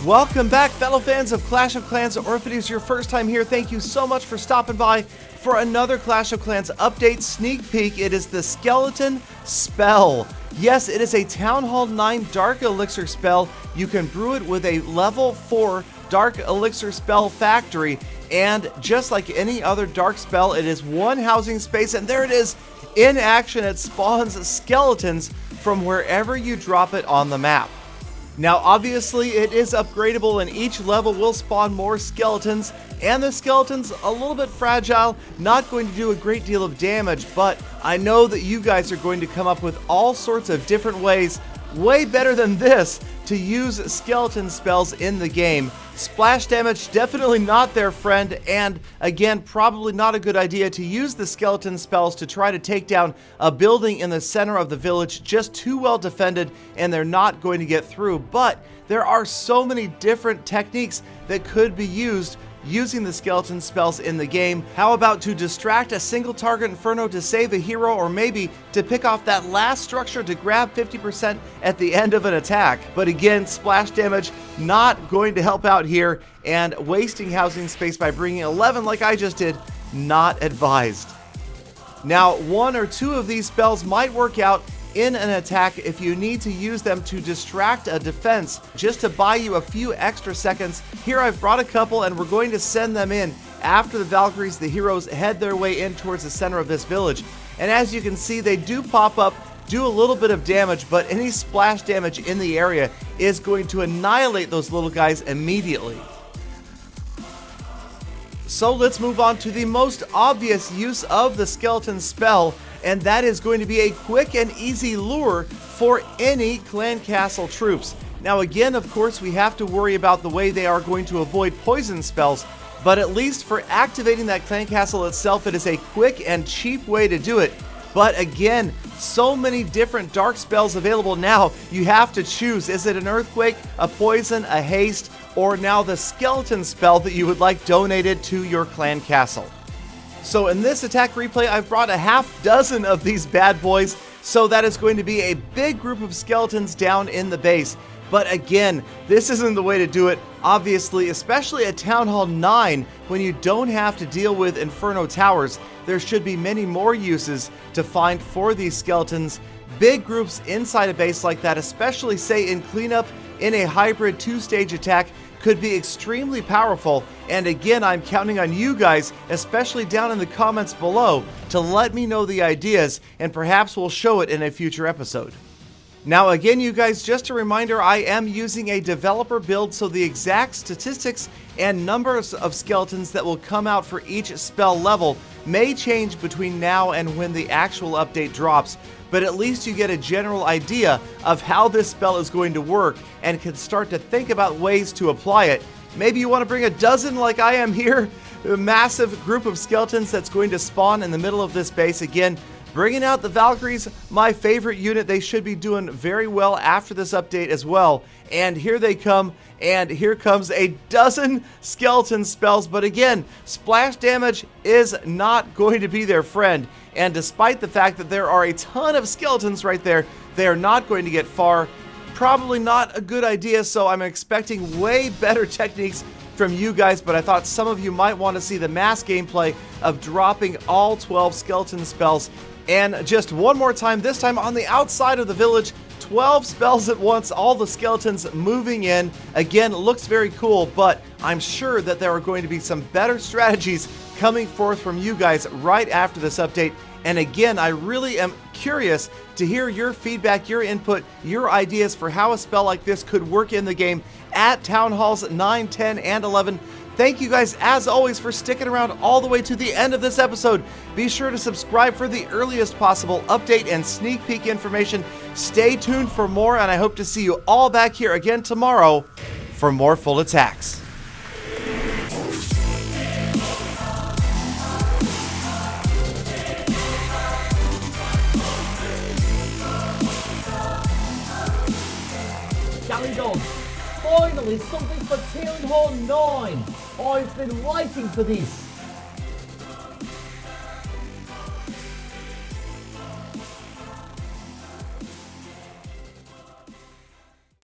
Welcome back, fellow fans of Clash of Clans, or if it is your first time here, thank you so much for stopping by for another Clash of Clans update sneak peek. It is the Skeleton Spell. Yes, it is a Town Hall 9 Dark Elixir spell. You can brew it with a level 4 Dark Elixir spell factory, and just like any other dark spell, it is one housing space, and there it is in action. It spawns skeletons from wherever you drop it on the map. Now obviously it is upgradable, and each level will spawn more skeletons, and the skeletons a little bit fragile, not going to do a great deal of damage, but I know that you guys are going to come up with all sorts of different ways, way better than this, to use skeleton spells in the game. Splash damage, definitely not their friend, and again, probably not a good idea to use the skeleton spells to try to take down a building in the center of the village, just too well defended, and they're not going to get through. But there are so many different techniques that could be used using the skeleton spells in the game. How about to distract a single target inferno to save a hero, or maybe to pick off that last structure to grab 50% at the end of an attack? But again, splash damage not going to help out here, and wasting housing space by bringing 11 like I just did, not advised. Now, one or two of these spells might work out in an attack if you need to use them to distract a defense, just to buy you a few extra seconds. Here I've brought a couple, and we're going to send them in after the Valkyries, the heroes, head their way in towards the center of this village. And as you can see, they do pop up, do a little bit of damage, but any splash damage in the area is going to annihilate those little guys immediately. So let's move on to the most obvious use of the skeleton spell, and that is going to be a quick and easy lure for any clan castle troops. Now again, of course, we have to worry about the way they are going to avoid poison spells, but at least for activating that clan castle itself, it is a quick and cheap way to do it. But again, so many different dark spells available now, you have to choose. Is it an earthquake, a poison, a haste, or now the skeleton spell that you would like donated to your clan castle? So in this attack replay, I've brought a half dozen of these bad boys, so that is going to be a big group of skeletons down in the base. But again, this isn't the way to do it, obviously, especially at Town Hall 9, when you don't have to deal with Inferno Towers. There should be many more uses to find for these skeletons. Big groups inside a base like that, especially say in cleanup in a hybrid 2-stage attack, could be extremely powerful. And again, I'm counting on you guys, especially down in the comments below, to let me know the ideas, and perhaps we'll show it in a future episode. Now again, you guys, just a reminder, I am using a developer build, so the exact statistics and numbers of skeletons that will come out for each spell level may change between now and when the actual update drops, but at least you get a general idea of how this spell is going to work and can start to think about ways to apply it. Maybe you want to bring a dozen like I am here, a massive group of skeletons that's going to spawn in the middle of this base. Again, bringing out the Valkyries, my favorite unit. They should be doing very well after this update as well. And here they come, and here comes a dozen skeleton spells. But again, splash damage is not going to be their friend. And despite the fact that there are a ton of skeletons right there, they are not going to get far. Probably not a good idea, so I'm expecting way better techniques from you guys, but I thought some of you might want to see the mass gameplay of dropping all 12 skeleton spells. And just one more time, this time on the outside of the village, 12 spells at once, all the skeletons moving in. Again, it looks very cool, but I'm sure that there are going to be some better strategies coming forth from you guys right after this update. And again, I really am curious to hear your feedback, your input, your ideas for how a spell like this could work in the game at Town Halls 9, 10, and 11. Thank you guys, as always, for sticking around all the way to the end of this episode. Be sure to subscribe for the earliest possible update and sneak peek information. Stay tuned for more, and I hope to see you all back here again tomorrow for more full attacks. Galadon, finally something for Town Hall 9. I've been waiting for this.